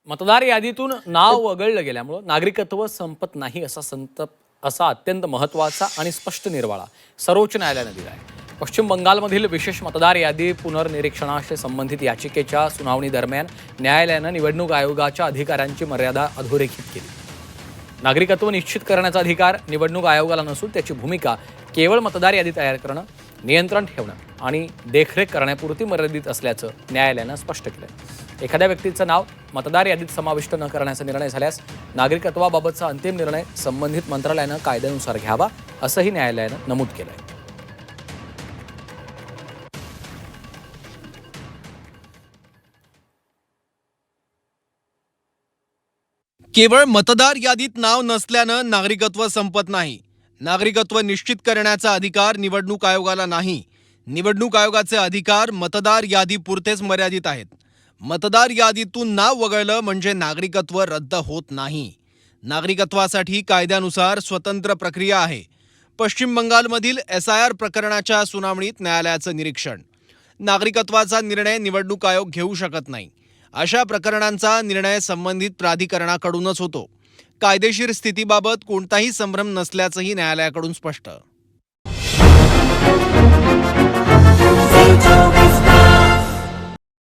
मतदार यादीतून नाव वगळलं गेल्यामुळे नागरिकत्व संपत नाही असा अत्यंत महत्त्वाचा आणि स्पष्ट निर्वाळा सर्वोच्च न्यायालयाने दिला आहे. पश्चिम बंगालमधील विशेष मतदार यादी पुनर्निरीक्षणाशी संबंधित याचिकेच्या सुनावणी दरम्यान न्यायालयानं निवडणूक आयोगाच्या अधिकारांची मर्यादा अधोरेखित केली. नागरिकत्व निश्चित करण्याचा अधिकार निवडणूक आयोगाला नसून त्याची भूमिका केवळ मतदार यादी तयार करणं, नियंत्रण ठेवणं आणि देखरेख करण्यापुरती मर्यादित असल्याचं न्यायालयानं स्पष्ट केलं. एखाद्या व्यक्तीचं नाव मतदार यादीत समाविष्ट न करण्याचा निर्णय झाल्यास नागरिकत्वाबाबतचा अंतिम निर्णय संबंधित मंत्रालयानं कायद्यानुसार घ्यावा, असंही न्यायालयानं नमूद केलं आहे. केवळ मतदार यादीत नाव नसल्यानं नागरिकत्व संपत नाही. नागरिकत्व निश्चित करण्याचा अधिकार निवडणूक आयोगाला नाही. निवडणूक आयोगाचे अधिकार मतदार यादीपुरतेच मर्यादित आहेत. मतदार यादीतून नाव वगळलं म्हणजे नागरिकत्व रद्द होत नाही. नागरिकत्वासाठी कायद्यानुसार स्वतंत्र प्रक्रिया आहे. पश्चिम बंगालमधील SIR प्रकरणाच्या सुनावणीत न्यायालयाचं निरीक्षण. नागरिकत्वाचा निर्णय निवडणूक आयोग घेऊ शकत नाही. अशा प्रकरणांचा निर्णय संबंधित प्राधिकरणाकडूनच होतो. कायदेशीर स्थितीबाबत कोणताही संभ्रम नसल्याचंही न्यायालयाकडून स्पष्ट.